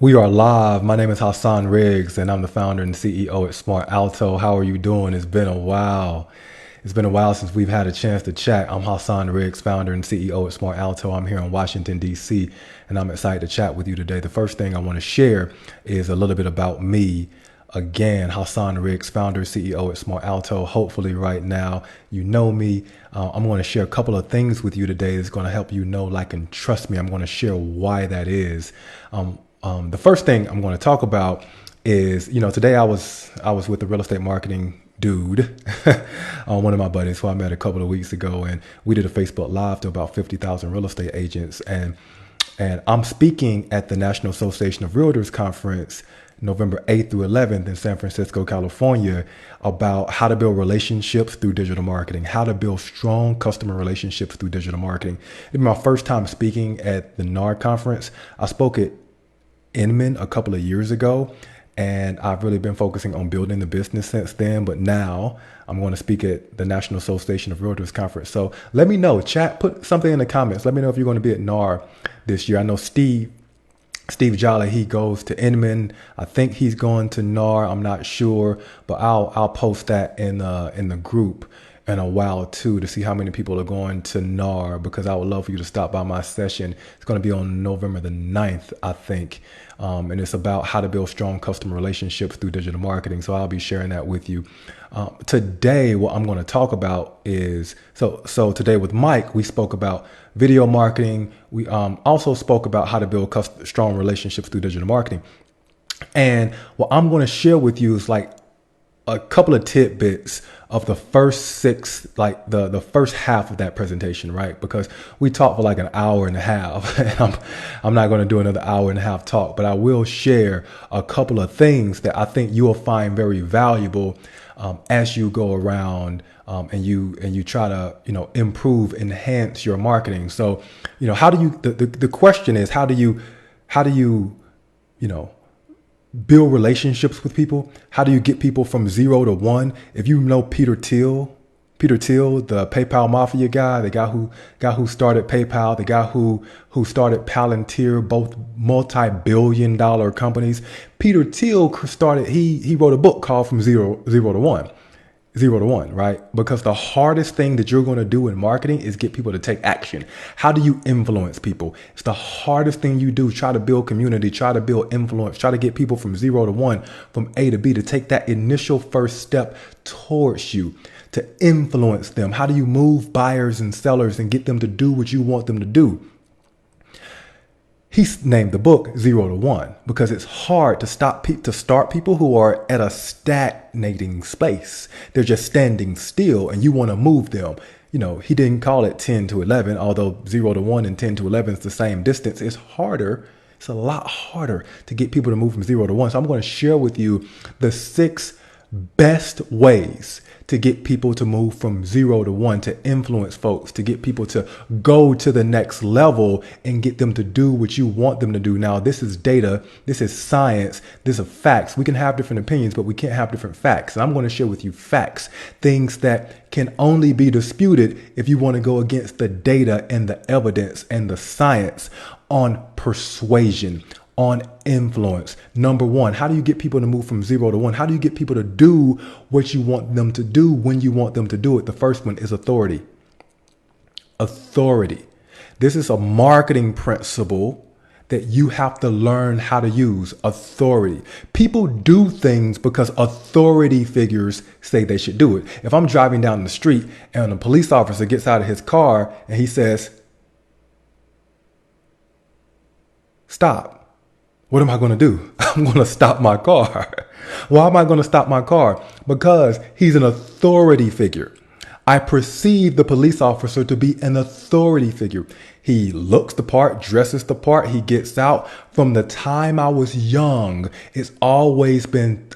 We are live. My name is Hassan Riggs, and I'm the founder and CEO at Smart Alto. How are you doing? It's been a while. It's been a while since we've had a chance to chat. I'm Hassan Riggs, founder and CEO at Smart Alto. I'm here in Washington, D.C., and I'm excited to chat with you today. The first thing I want to share is a little bit about me. Again, Hassan Riggs, founder, CEO at Smart Alto. Hopefully right now you know me. I'm going to share a couple of things with you today that's going to help you know, like, and trust me. I'm going to share why that is. The first thing I'm going to talk about is, today I was with the real estate marketing dude, one of my buddies who I met a couple of weeks ago, and we did a Facebook Live to about 50,000 real estate agents, and I'm speaking at the National Association of Realtors Conference November 8th through 11th in San Francisco, California, about how to build relationships through digital marketing, how to build strong customer relationships through digital marketing. It was my first time speaking at the NAR conference. I spoke at Inman a couple of years ago, and I've really been focusing on building the business since then. But now I'm going to speak at the National Association of Realtors Conference. So let me know, chat, put something in the comments. Let me know if you're going to be at NAR this year. I know Steve Jolly, he goes to Inman. I think he's going to NAR. I'm not sure, but I'll post that in the group in a while too, to see how many people are going to NAR, because I would love for you to stop by my session. It's going to be on November the 9th, I think. And it's about how to build strong customer relationships through digital marketing. So I'll be sharing that with you. Today, what I'm going to talk about is, so today with Mike, we spoke about video marketing. We also spoke about how to build strong relationships through digital marketing. And what I'm going to share with you is like a couple of tidbits of the first six, like the first half of that presentation, right? Because we talked for like an hour and a half, and I'm not going to do another hour and a half talk, but I will share a couple of things that I think you will find very valuable as you go around and you try to improve, enhance your marketing. So how do you the question is, how do you build relationships with people? How do you get people from 0 to 1? If you know Peter Thiel, the PayPal mafia guy, the guy who started PayPal, the guy who started Palantir, both multi-billion-dollar companies. Peter Thiel started. He wrote a book called From Zero to One. 0 to 1, right? Because the hardest thing that you're going to do in marketing is get people to take action. How do you influence people? It's the hardest thing you do. Try to build community, try to build influence, try to get people from 0 to 1, from A to B, to take that initial first step towards you, to influence them. How do you move buyers and sellers and get them to do what you want them to do? He's named the book 0 to 1 because it's hard to start people who are at a stagnating space. They're just standing still and you want to move them. He didn't call it 10 to 11, although 0 to 1 and 10 to 11 is the same distance. It's harder. It's a lot harder to get people to move from 0 to 1. So I'm going to share with you the 6 best ways to get people to move from 0 to 1, to influence folks, to get people to go to the next level and get them to do what you want them to do. Now, this is data. This is science. This is facts. We can have different opinions, but we can't have different facts. And I'm going to share with you facts, things that can only be disputed if you want to go against the data and the evidence and the science on persuasion, on influence. Number 1, how do you get people to move from 0 to 1? How do you get people to do what you want them to do when you want them to do it? The first one is authority. Authority. This is a marketing principle that you have to learn how to use. Authority. People do things because authority figures say they should do it. If I'm driving down the street and a police officer gets out of his car and he says, "Stop." What am I going to do? I'm going to stop my car. Why am I going to stop my car? Because he's an authority figure. I perceive the police officer to be an authority figure. He looks the part, dresses the part, he gets out. From the time I was young, I've always been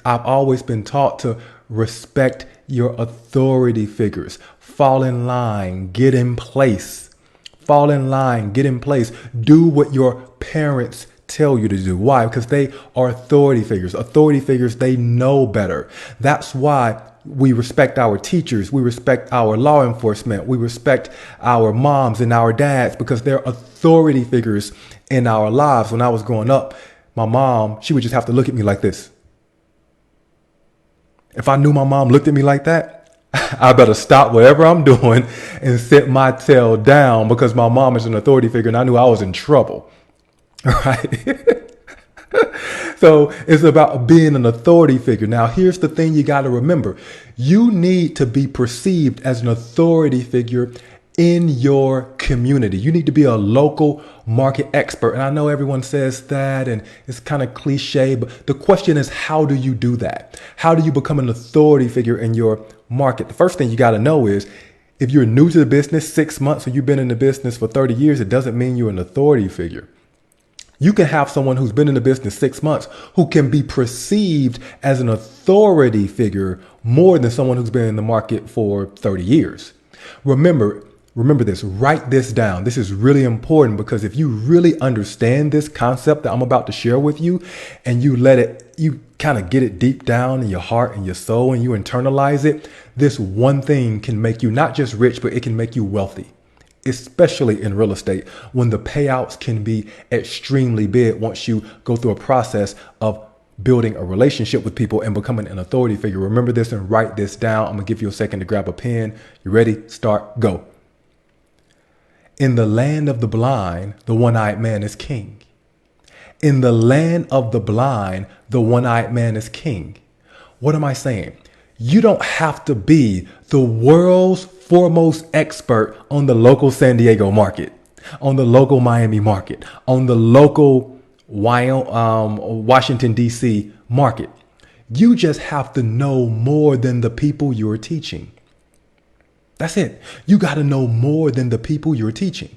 taught to respect your authority figures. Fall in line, get in place. Fall in line, get in place. Do what your parents tell you to do. Why? Because they are authority figures. Authority figures, they know better. That's why we respect our teachers. We respect our law enforcement. We respect our moms and our dads because they're authority figures in our lives. When I was growing up, my mom, she would just have to look at me like this. If I knew my mom looked at me like that, I better stop whatever I'm doing and sit my tail down, because my mom is an authority figure and I knew I was in trouble. Right? So it's about being an authority figure. Now, here's the thing you got to remember. You need to be perceived as an authority figure in your community. You need to be a local market expert. And I know everyone says that and it's kind of cliche, but the question is, how do you do that? How do you become an authority figure in your market? The first thing you got to know is, if you're new to the business 6 months or you've been in the business for 30 years, it doesn't mean you're an authority figure. You can have someone who's been in the business 6 months who can be perceived as an authority figure more than someone who's been in the market for 30 years. Remember this, write this down. This is really important, because if you really understand this concept that I'm about to share with you, and you kind of get it deep down in your heart and your soul, and you internalize it, this one thing can make you not just rich, but it can make you wealthy. Especially in real estate, when the payouts can be extremely big once you go through a process of building a relationship with people and becoming an authority figure. Remember this and write this down. I'm gonna give you a second to grab a pen. You ready? Start, go. In the land of the blind, the one-eyed man is king. In the land of the blind, the one-eyed man is king. What am I saying? You don't have to be the world's foremost expert on the local San Diego market, on the local Miami market, on the local Washington, D.C. market. You just have to know more than the people you're teaching. That's it. You got to know more than the people you're teaching.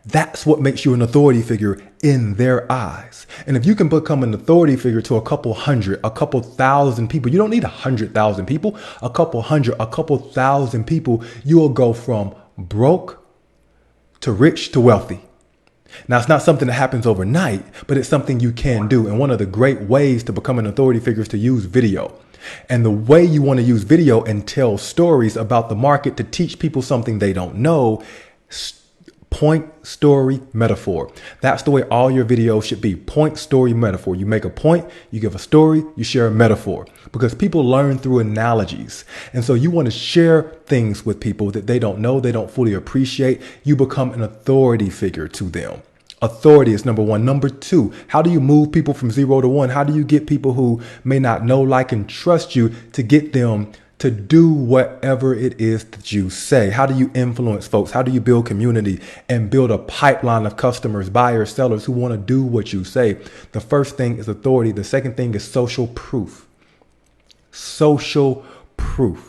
That's what makes you an authority figure in their eyes. And if you can become an authority figure to a couple hundred, a couple thousand people, you don't need 100,000 people, a couple hundred, a couple thousand people, you will go from broke to rich to wealthy. Now, it's not something that happens overnight, but it's something you can do. And one of the great ways to become an authority figure is to use video. And the way you want to use video and tell stories about the market to teach people something they don't know, point, story, metaphor. That's the way all your videos should be. Point, story, metaphor. You make a point, you give a story, you share a metaphor, because people learn through analogies. And so you want to share things with people that they don't know, they don't fully appreciate. You become an authority figure to them. Authority is number one. Number two, how do you move people from 0 to 1? How do you get people who may not know, like, and trust you to get them to do whatever it is that you say? How do you influence folks? How do you build community and build a pipeline of customers, buyers, sellers who want to do what you say? The first thing is authority. The second thing is social proof. Social proof.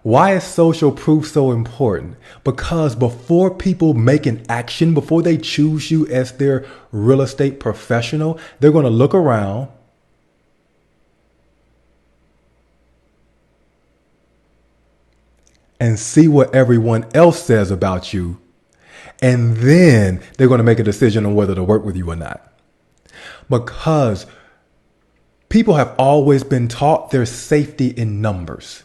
Why is social proof so important? Because before people make an action, before they choose you as their real estate professional, they're going to look around and see what everyone else says about you. And then they're going to make a decision on whether to work with you or not. Because people have always been taught there's safety in numbers.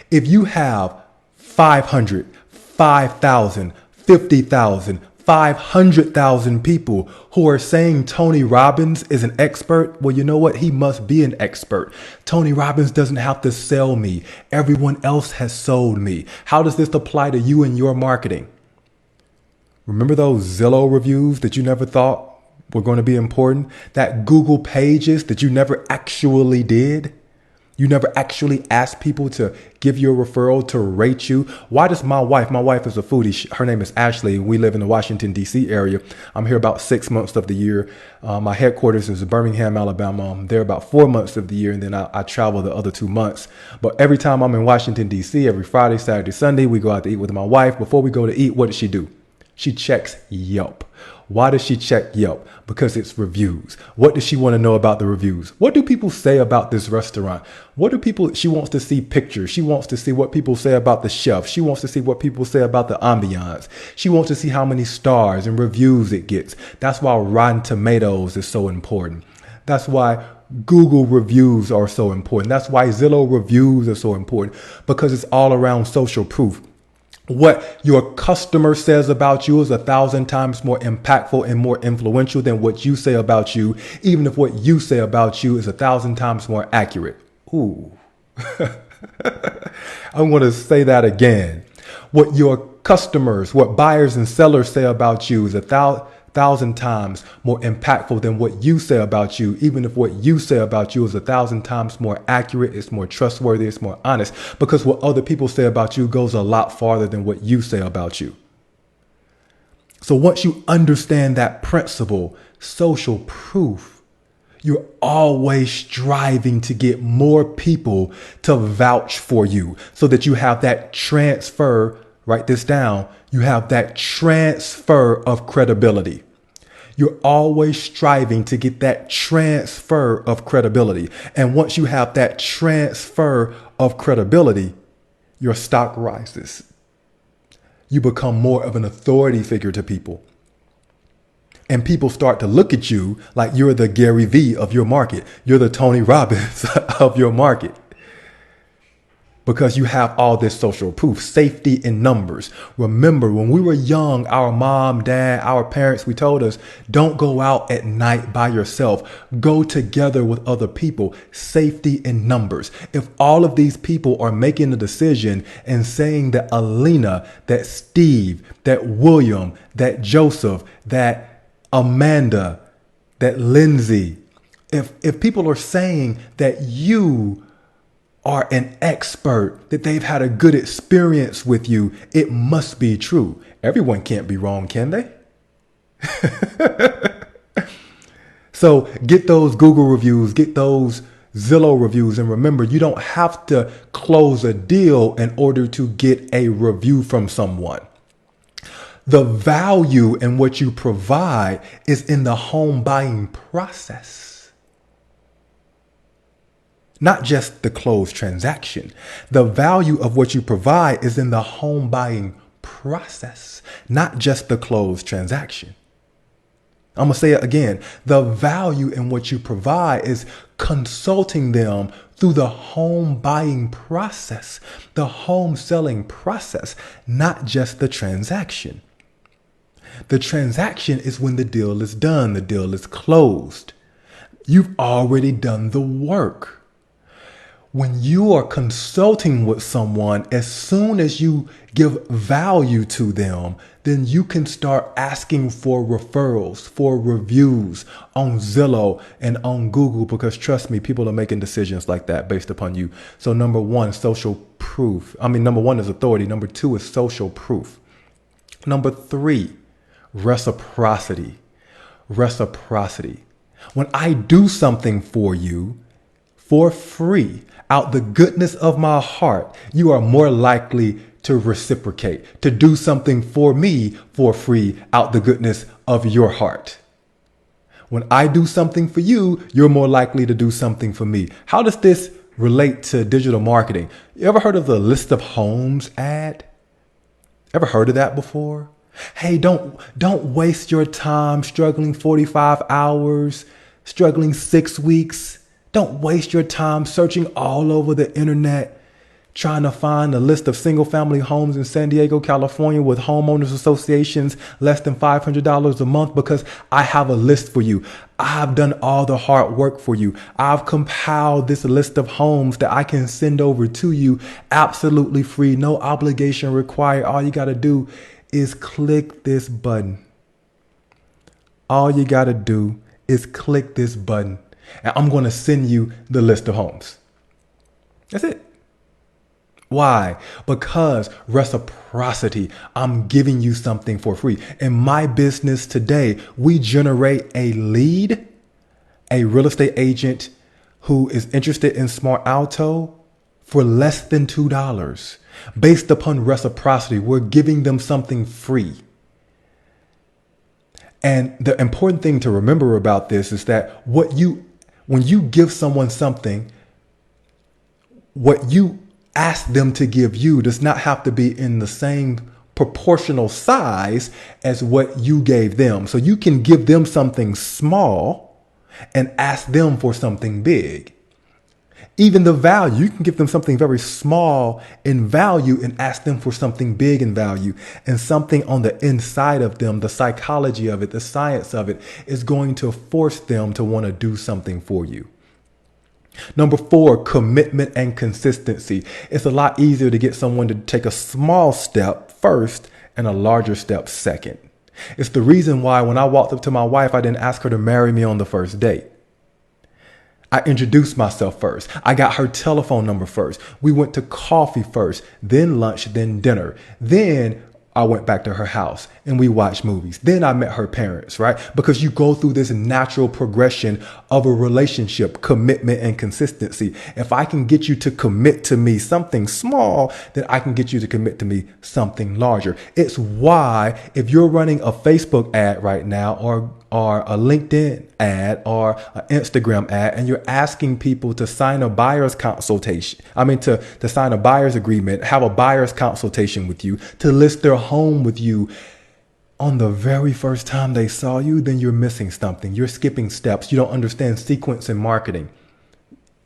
If you have 500, 5,000, 50,000, 500,000 people who are saying Tony Robbins is an expert, well, you know what? He must be an expert. Tony Robbins doesn't have to sell me. Everyone else has sold me. How does this apply to you and your marketing? Remember those Zillow reviews that you never thought were going to be important? That Google pages that you never actually did? You never actually asked people to give you a referral, to rate you. Why does my wife is a foodie. Her name is Ashley. We live in the Washington, D.C. area. I'm here about 6 months of the year. My headquarters is in Birmingham, Alabama. I'm there about 4 months of the year, and then I travel the other 2 months. But every time I'm in Washington, D.C., every Friday, Saturday, Sunday, we go out to eat with my wife. Before we go to eat, what does she do? She checks Yelp. Why does she check Yelp? Because it's reviews. What does she want to know about the reviews? What do people say about this restaurant? She wants to see pictures. She wants to see what people say about the chef. She wants to see what people say about the ambiance. She wants to see how many stars and reviews it gets. That's why Rotten Tomatoes is so important. That's why Google reviews are so important. That's why Zillow reviews are so important, because it's all around social proof. What your customer says about you is 1,000 times more impactful and more influential than what you say about you, even if what you say about you is 1,000 times more accurate. Ooh. I'm going to say that again. What your customers, what buyers and sellers say about you is 1,000 times more impactful than what you say about you, even if what you say about you is 1,000 times more accurate, it's more trustworthy, it's more honest, because what other people say about you goes a lot farther than what you say about you. So once you understand that principle, social proof, you're always striving to get more people to vouch for you so that you have that transfer. Write this down. You have that transfer of credibility. You're always striving to get that transfer of credibility. And once you have that transfer of credibility, your stock rises. You become more of an authority figure to people. And people start to look at you like you're the Gary Vee of your market. You're the Tony Robbins of your market. Because you have all this social proof, safety in numbers. Remember, when we were young, our mom, dad, our parents, we told us, don't go out at night by yourself. Go together with other people. Safety in numbers. If all of these people are making a decision and saying that Alina, that Steve, that William, that Joseph, that Amanda, that Lindsay, if people are saying that you are an expert, that they've had a good experience with you, it must be true. Everyone can't be wrong, can they? So get those Google reviews, get those Zillow reviews, and remember, you don't have to close a deal in order to get a review from someone. The value in what you provide is in the home buying process. Not just the closed transaction. The value of what you provide is in the home buying process, not just the closed transaction. I'm going to say it again. The value in what you provide is consulting them through the home buying process, the home selling process, not just the transaction. The transaction is when the deal is done, the deal is closed. You've already done the work. When you are consulting with someone, as soon as you give value to them, then you can start asking for referrals, for reviews on Zillow and on Google, because trust me, people are making decisions like that based upon you. So number one, social proof. Number one is authority. Number two is social proof. Number three, reciprocity. Reciprocity. When I do something for you for free, out the goodness of my heart, you are more likely to reciprocate, to do something for me for free out the goodness of your heart. When I do something for you, you're more likely to do something for me. How does this relate to digital marketing? You ever heard of the list of homes ad? Ever heard of that before? Hey, don't waste your time struggling 45 hours, struggling 6 weeks. Don't waste your time searching all over the internet, trying to find a list of single family homes in San Diego, California with homeowners associations less than $500 a month, because I have a list for you. I've done all the hard work for you. I've compiled this list of homes that I can send over to you absolutely free, no obligation required. All you got to do is click this button. All you got to do is click this button, and I'm going to send you the list of homes. That's it. Why? Because reciprocity. I'm giving you something for free. In my business today, we generate a lead, a real estate agent who is interested in Smart Alto for less than $2. Based upon reciprocity, we're giving them something free. And the important thing to remember about this is that when you give someone something, what you ask them to give you does not have to be in the same proportional size as what you gave them. So you can give them something small and ask them for something big. Even the value, you can give them something very small in value and ask them for something big in value. And something on the inside of them, the psychology of it, the science of it, is going to force them to want to do something for you. Number 4, commitment and consistency. It's a lot easier to get someone to take a small step first and a larger step second. It's the reason why when I walked up to my wife, I didn't ask her to marry me on the first date. I introduced myself first. I got her telephone number first. We went to coffee first, then lunch, then dinner. Then I went back to her house and we watched movies. Then I met her parents, right? Because you go through this natural progression of a relationship, commitment and consistency. If I can get you to commit to me something small, then I can get you to commit to me something larger. It's why if you're running a Facebook ad right now or a LinkedIn ad or an Instagram ad, and you're asking people to sign a buyer's consultation, to sign a buyer's agreement, have a buyer's consultation with you, to list their home with you on the very first time they saw you, then you're missing something. You're skipping steps. You don't understand sequence in marketing.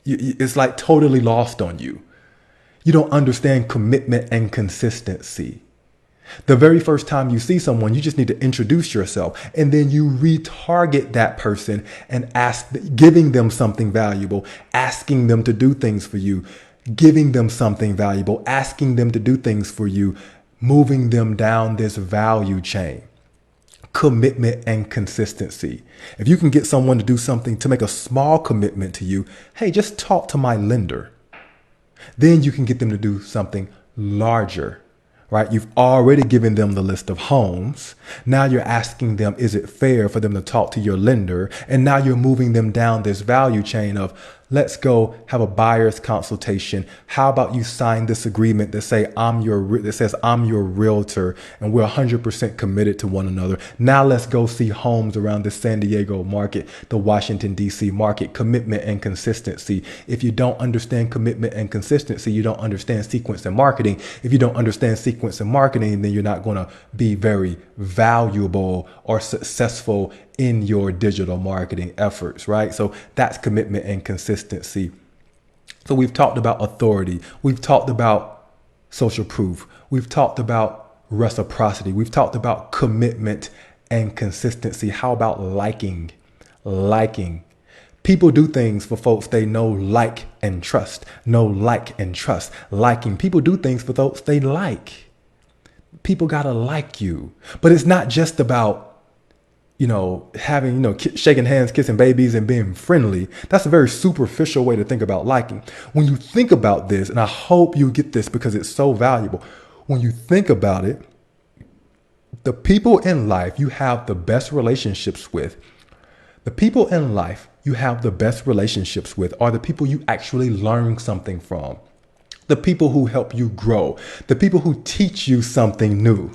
It's like totally lost on you. You don't understand commitment and consistency. The very first time you see someone, you just need to introduce yourself, and then you retarget that person and giving them something valuable, asking them to do things for you, giving them something valuable, asking them to do things for you, moving them down this value chain. Commitment and consistency. If you can get someone to do something, to make a small commitment to you, hey, just talk to my lender. Then you can get them to do something larger. Right? You've already given them the list of homes. Now you're asking them, is it fair for them to talk to your lender? And now you're moving them down this value chain of, let's go have a buyer's consultation. How about you sign this agreement that says I'm your realtor and we're 100% committed to one another. Now let's go see homes around the San Diego market, the Washington, D.C. market. Commitment and consistency. If you don't understand commitment and consistency, you don't understand sequence and marketing. If you don't understand sequence and marketing, then you're not going to be very valuable or successful in your digital marketing efforts, right? So that's commitment and consistency. So we've talked about authority. We've talked about social proof. We've talked about reciprocity. We've talked about commitment and consistency. How about liking? Liking. People do things for folks they know, like, and trust. Know, like, and trust. Liking. People do things for folks they like. People gotta like you. But it's not just about having, shaking hands, kissing babies, and being friendly. That's a very superficial way to think about liking. When you think about this, and I hope you get this because it's so valuable. When you think about it, the people in life you have the best relationships with, are the people you actually learn something from. The people who help you grow, the people who teach you something new.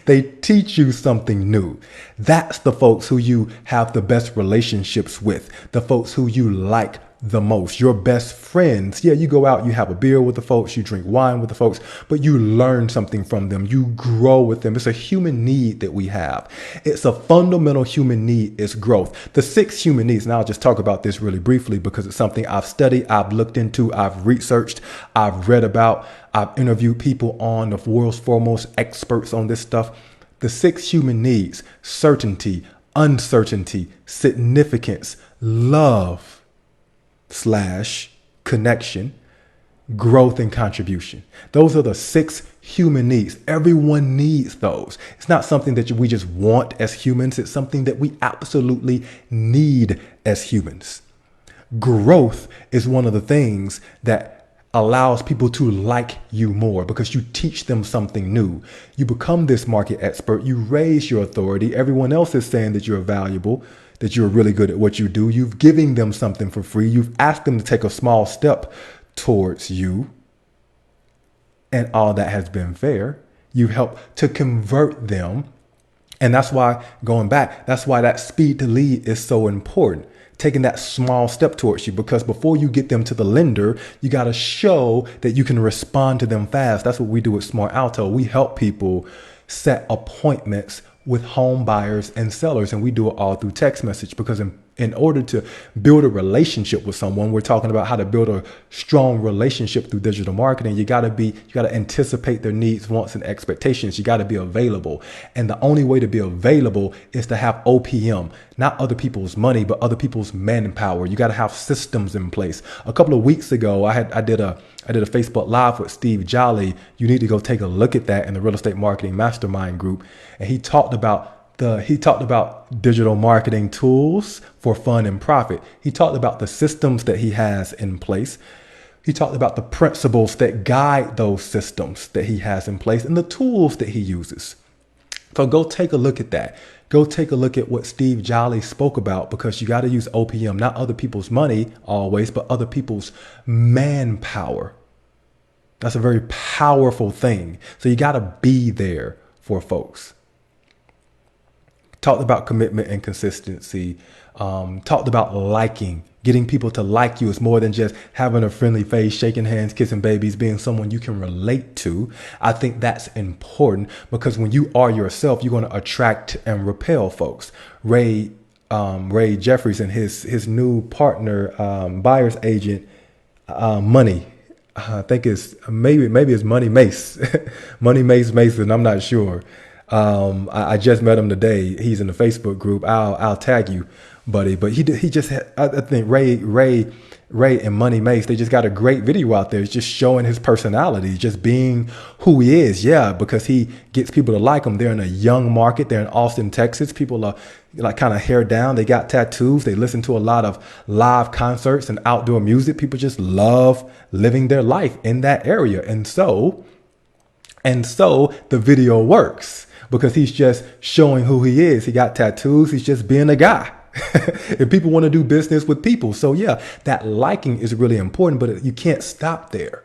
They teach you something new. That's the folks who you have the best relationships with, the folks who you like the most, your best friends. Yeah, you go out, you have a beer with the folks, you drink wine with the folks, but you learn something from them. You grow with them. It's a human need that we have. It's a fundamental human need is growth. The 6 human needs, and I'll just talk about this really briefly because it's something I've studied, I've looked into, I've researched, I've read about, I've interviewed people on the world's foremost experts on this stuff. The 6 human needs: certainty, uncertainty, significance, love / connection, growth, and contribution. Those are the 6 human needs. Everyone needs those. It's not something that we just want as humans. It's something that we absolutely need as humans. Growth is one of the things that allows people to like you more because you teach them something new. You become this market expert. You raise your authority. Everyone else is saying that you're valuable, that you're really good at what you do. You've given them something for free. You've asked them to take a small step towards you. And all that has been fair. You help to convert them. And that's why, going back, that's why that speed to lead is so important. Taking that small step towards you, because before you get them to the lender, you got to show that you can respond to them fast. That's what we do at Smart Alto. We help people set appointments with home buyers and sellers, and we do it all through text message because in order to build a relationship with someone, we're talking about how to build a strong relationship through digital marketing. You got to anticipate their needs, wants, and expectations. You got to be available. And the only way to be available is to have OPM, not other people's money, but other people's manpower. You got to have systems in place. A couple of weeks ago, I did a Facebook Live with Steve Jolly. You need to go take a look at that in the Real Estate Marketing Mastermind group. And he talked about digital marketing tools for fun and profit. He talked about the systems that he has in place. He talked about the principles that guide those systems that he has in place and the tools that he uses. So go take a look at that. Go take a look at what Steve Jolly spoke about, because you got to use OPM, not other people's money always, but other people's manpower. That's a very powerful thing. So you got to be there for folks. Talked about commitment and consistency. Talked about liking. Getting people to like you is more than just having a friendly face, shaking hands, kissing babies, being someone you can relate to. I think that's important because when you are yourself, you're going to attract and repel folks. Ray Jeffries and his new partner, buyer's agent, Money. I think it's maybe it's Money Mace, Money Mace Mason. I'm not sure. I just met him today. He's in the Facebook group. I'll tag you, buddy. But he just had, I think Ray and Money Mace, they just got a great video out there. It's just showing his personality, just being who he is. Yeah, because he gets people to like him. They're in a young market. They're in Austin, Texas. People are like kind of hair down. They got tattoos. They listen to a lot of live concerts and outdoor music. People just love living their life in that area. And so the video works. Because he's just showing who he is. He got tattoos. He's just being a guy. And people want to do business with people. So yeah, that liking is really important, but you can't stop there.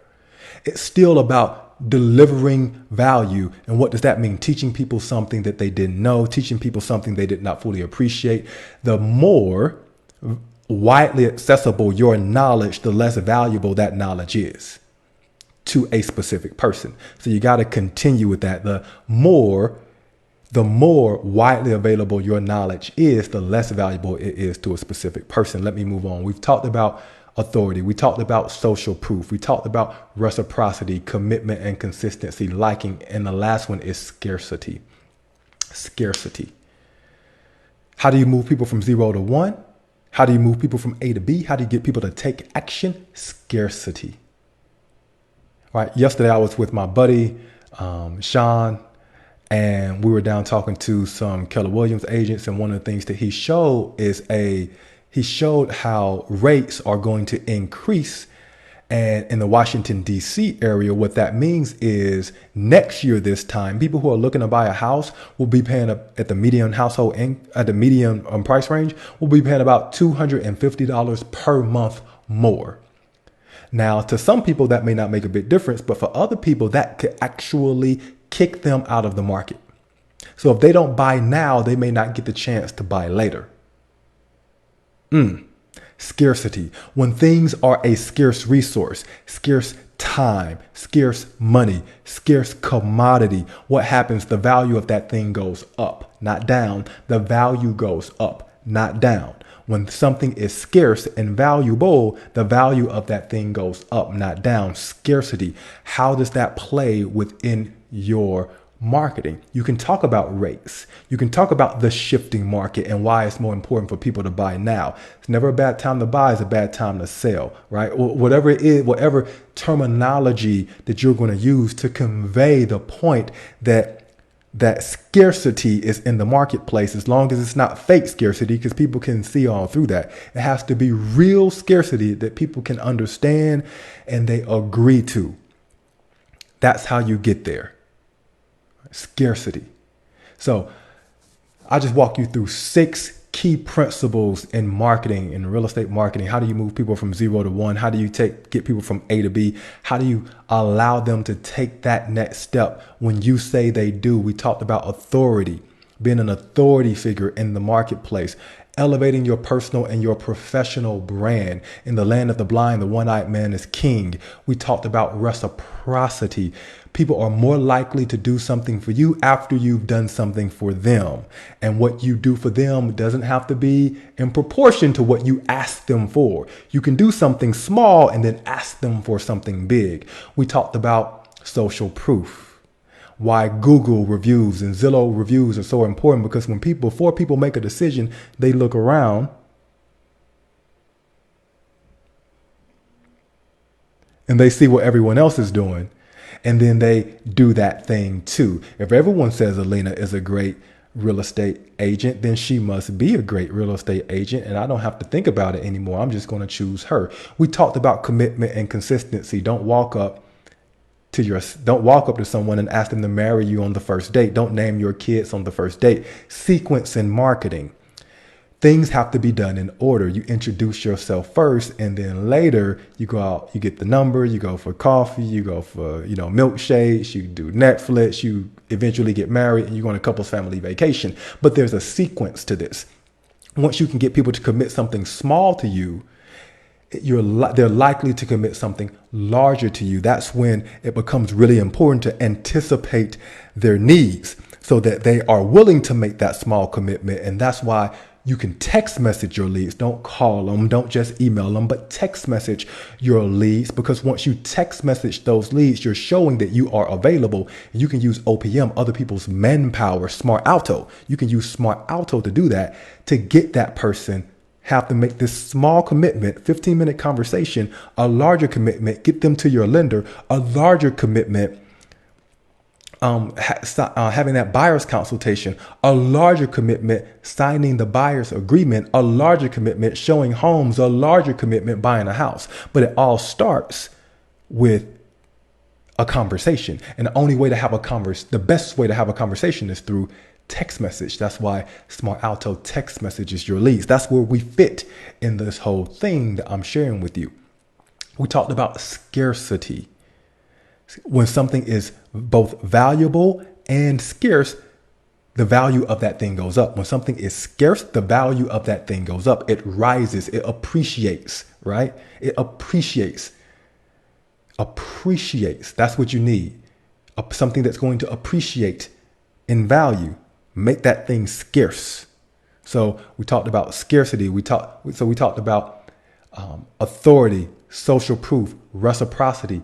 It's still about delivering value. And what does that mean? Teaching people something that they didn't know, teaching people something they did not fully appreciate. The more widely accessible your knowledge, the less valuable that knowledge is to a specific person. So you got to continue with that. The more widely available your knowledge is, the less valuable it is to a specific person. Let me move on. We've talked about authority. We talked about social proof. We talked about reciprocity, commitment, and consistency, liking. And the last one is scarcity. Scarcity. How do you move people from 0 to 1? How do you move people from A to B? How do you get people to take action? Scarcity. All right. Yesterday, I was with my buddy, Sean, and we were down talking to some Keller Williams agents. And one of the things that he showed how rates are going to increase. And in the Washington, D.C. area, what that means is next year, this time, people who are looking to buy a house will be paying at the median household at the median price range will be paying about $250 per month more. Now, to some people, that may not make a big difference, but for other people, that could actually kick them out of the market. So if they don't buy now, they may not get the chance to buy later. Scarcity. When things are a scarce resource, scarce time, scarce money, scarce commodity, what happens? The value of that thing goes up, not down. The value goes up, not down. When something is scarce and valuable, the value of that thing goes up, not down. Scarcity. How does that play within your marketing? You can talk about rates. You can talk about the shifting market and why it's more important for people to buy now. It's never a bad time to buy. It's a bad time to sell, right? Whatever it is, whatever terminology that you're going to use to convey the point that scarcity is in the marketplace, as long as it's not fake scarcity, because people can see all through that. It has to be real scarcity that people can understand and they agree to. That's how you get there. Scarcity. So I just walk you through 6 key principles in marketing, in real estate marketing. How do you move people from 0 to 1? How do you get people from A to B? How do you allow them to take that next step when you say they do? We talked about authority, being an authority figure in the marketplace, elevating your personal and your professional brand. In the land of the blind, the one-eyed man is king. We talked about reciprocity, People are more likely to do something for you after you've done something for them. And what you do for them doesn't have to be in proportion to what you ask them for. You can do something small and then ask them for something big. We talked about social proof. Why Google reviews and Zillow reviews are so important, because before people make a decision, they look around and they see what everyone else is doing. And then they do that thing too. If everyone says Alina is a great real estate agent, then she must be a great real estate agent. And I don't have to think about it anymore. I'm just going to choose her. We talked about commitment and consistency. Don't walk up to someone and ask them to marry you on the first date. Don't name your kids on the first date. Sequence in marketing. Things have to be done in order. You introduce yourself first, and then later you go out, you get the number, you go for coffee, you go for, milkshakes, you do Netflix, you eventually get married, and you go on a couple's family vacation. But there's a sequence to this. Once you can get people to commit something small to you, they're likely to commit something larger to you. That's when it becomes really important to anticipate their needs so that they are willing to make that small commitment. And that's why you can text message your leads. Don't call them. Don't just email them, but text message your leads, because once you text message those leads, you're showing that you are available. You can use OPM, other people's manpower, Smart Alto. You can use Smart Alto to do that, to get that person have to make this small commitment, 15-minute conversation, a larger commitment, get them to your lender, a larger commitment, having that buyer's consultation, a larger commitment, signing the buyer's agreement, a larger commitment, showing homes, a larger commitment, buying a house. But it all starts with a conversation. And the only way to have the best way to have a conversation is through text message. That's why Smart Alto text messages your leads. That's where we fit in this whole thing that I'm sharing with you. We talked about scarcity. When something is both valuable and scarce, the value of that thing goes up. When something is scarce, the value of that thing goes up. It rises, it appreciates, right? It appreciates. That's what you need. Something that's going to appreciate in value. Make that thing scarce. So we talked about scarcity. We talked about authority, social proof, reciprocity,